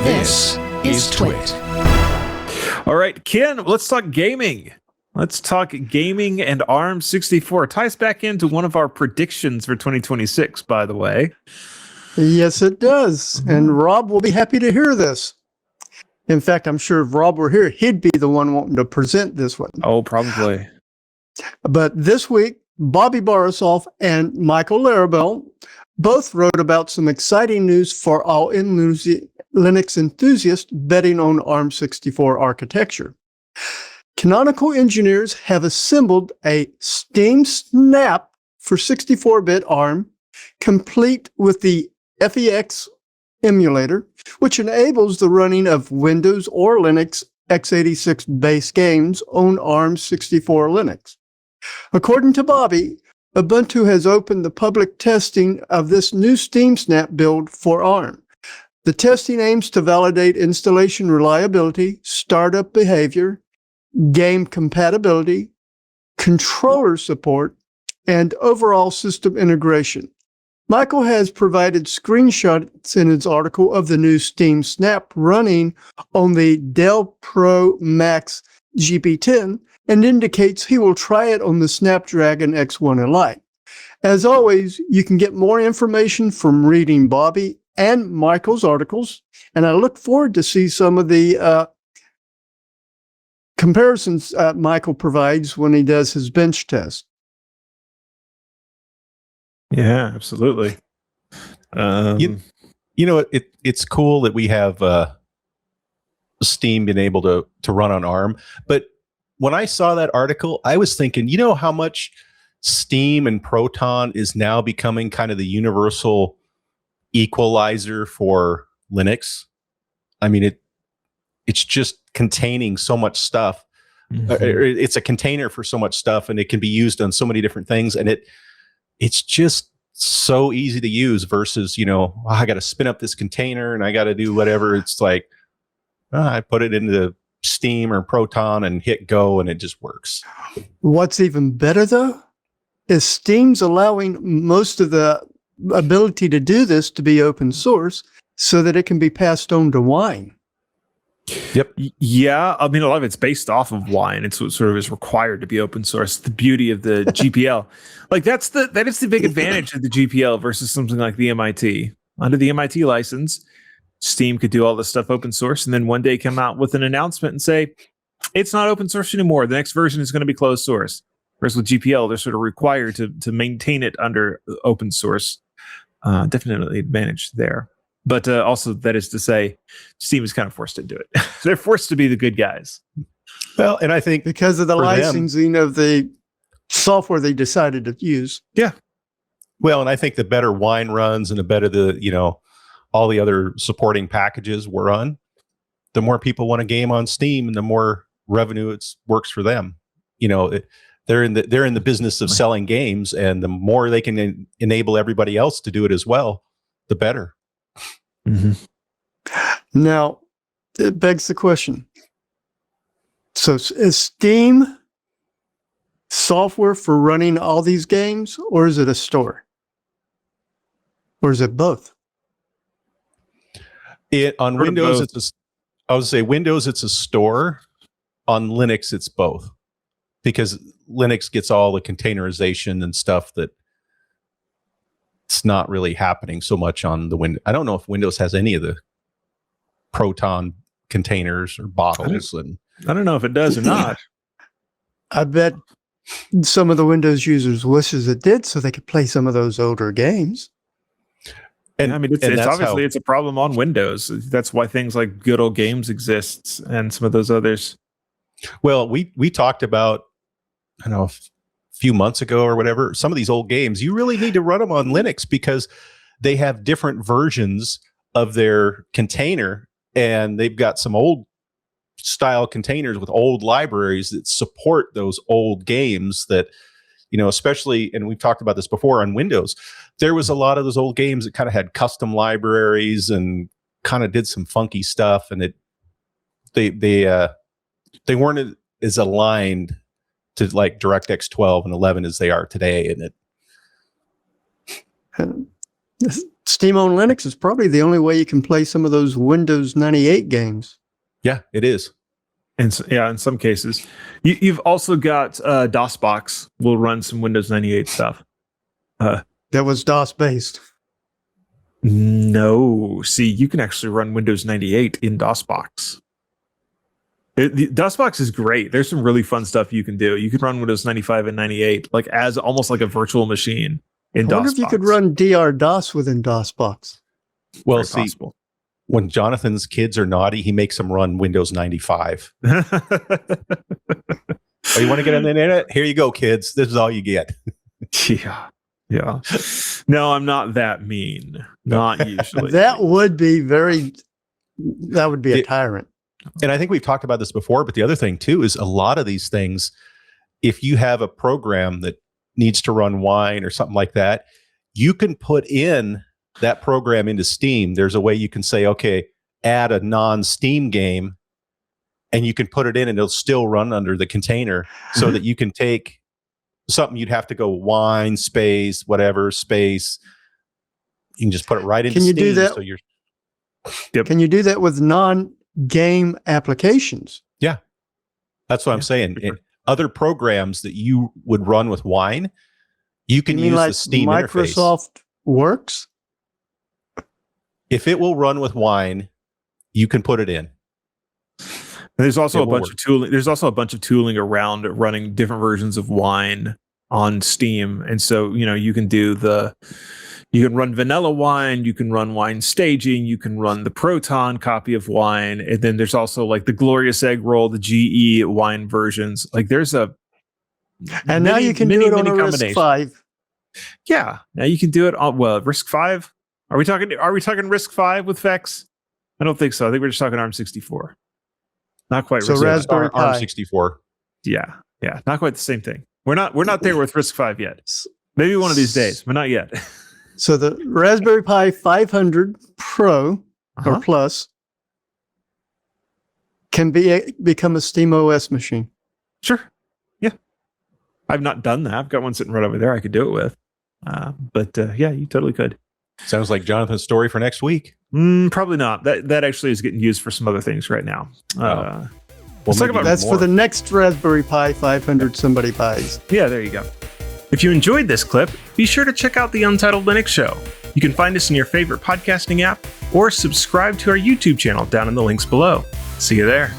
This is TWiT. All right, Ken, let's talk gaming. Let's talk gaming and ARM64. Ties back into one of our predictions for 2026, by the way. Yes, it does. And Rob will be happy to hear this. In fact, I'm sure if Rob were here, he'd be the one wanting to present this one. Oh, probably. But this week, Bobby Borisov and Michael Larabelle both wrote about some exciting news for all Linux enthusiasts betting on ARM64 architecture. Canonical engineers have assembled a Steam Snap for 64-bit ARM, complete with the FEX emulator, which enables the running of Windows or Linux x86 base games on ARM64 Linux. According to Bobby, Ubuntu has opened the public testing of this new Steam Snap build for ARM. The testing aims to validate installation reliability, startup behavior, game compatibility, controller support, and overall system integration. Michael has provided screenshots in his article of the new Steam Snap running on the Dell Pro Max GP10 and indicates he will try it on the Snapdragon X1 Elite. As always, you can get more information from reading Bobby and Michael's articles, and I look forward to see some of the comparisons Michael provides when he does his bench test. Yeah, absolutely. You know, it's cool that we have Steam been able to run on ARM, but when I saw that article, I was thinking, you know how much Steam and Proton is now becoming kind of the universal equalizer for Linux? I mean, it's just containing so much stuff. It's a container for so much stuff, and it can be used on so many different things, and it's just so easy to use versus, I got to spin up this container and I got to do whatever. It's like, I put it into Steam or Proton and hit go, and it just works. What's even better, though, is Steam's allowing most of the ability to do this to be open source so that it can be passed on to Wine. Yep. Yeah. I mean, a lot of it's based off of Wine. It's what sort of is required to be open source. The beauty of the GPL. Like that is the big advantage of the GPL versus something like the MIT. Under the MIT license, Steam could do all this stuff open source and then one day come out with an announcement and say, it's not open source anymore. The next version is going to be closed source. Whereas with GPL, they're sort of required to maintain it under open source. Definitely advantage there. But also, that is to say, Steam is kind of forced to do it. They're forced to be the good guys. Well, and I think because of the licensing of the software they decided to use. Yeah. Well, and I think the better Wine runs and the better all the other supporting packages were on, the more people want a game on Steam and the more revenue it works for them. They're in the business of selling games, and the more they can enable everybody else to do it as well, the better. Mm-hmm. Now, it begs the question. So is Steam software for running all these games, or is it a store? Or is it both? On Windows, Windows, it's a store. On Linux, it's both. Because Linux gets all the containerization and stuff that it's not really happening so much on the Windows. I don't know if Windows has any of the Proton containers or bottles. I don't know if it does or not. I bet some of the Windows users wishes it did so they could play some of those older games. And I mean, it's obviously it's a problem on Windows. That's why things like Good Old Games exists and some of those others. Well, we talked about, I don't know, a few months ago or whatever, some of these old games, you really need to run them on Linux because they have different versions of their container, and they've got some old style containers with old libraries that support those old games that, especially, and we've talked about this before on Windows, there was a lot of those old games that kind of had custom libraries and kind of did some funky stuff, and they weren't as aligned to like DirectX 12 and 11 as they are today. And Steam on Linux is probably the only way you can play some of those Windows 98 games. Yeah, it is. And in some cases, you've also got DOSBox will run some Windows 98 stuff. That was DOS based. No, see, you can actually run Windows 98 in DOSBox. DOSBox is great. There's some really fun stuff you can do. You can run Windows 95 and 98 like as almost like a virtual machine in DOSBox. I wonder if you could run DR-DOS within DOSBox. Well, Very see, possible. When Jonathan's kids are naughty, he makes them run Windows 95. Oh, you want to get on the internet? Here you go, kids. This is all you get. Yeah. No, I'm not that mean. Not usually. That would be a tyrant. And I think we've talked about this before, but the other thing too is a lot of these things, if you have a program that needs to run Wine or something like that, you can put in that program into Steam. There's a way you can say, okay, add a non-Steam game, and you can put it in and it'll still run under the container so that you can take something you'd have to go Wine space, whatever space. You can just put it right into Steam. Can you do that? So you're, Can you do that with non-game applications? Yeah, that's what I'm saying. Other programs that you would run with Wine, you can use the Steam interface. Microsoft Works? If it will run with Wine, you can put it in. There's also a bunch of tooling. There's also a bunch of tooling around running different versions of Wine on Steam, and so you can run vanilla Wine, you can run Wine staging, you can run the Proton copy of Wine, and then there's also like the Glorious Egg Roll, the GE Wine versions. Like there's now you can do it on a RISC-V. Yeah, now you can do it on RISC-V. Are we talking RISC-V with VEX? I don't think so. I think we're just talking ARM64. Not quite. So Raspberry Pi. ARM64. Yeah, not quite the same thing. We're not there with RISC-V yet. Maybe one of these days, but not yet. So the Raspberry Pi 500 Pro or Plus can become a SteamOS machine. Sure. Yeah. I've not done that. I've got one sitting right over there I could do it with. But you totally could. Sounds like Jonathan's story for next week. Probably not. That actually is getting used for some other things right now. Let's talk about that's more. For the next Raspberry Pi 500 somebody buys. Yeah, there you go. If you enjoyed this clip, be sure to check out the Untitled Linux Show. You can find us in your favorite podcasting app or subscribe to our YouTube channel down in the links below. See you there.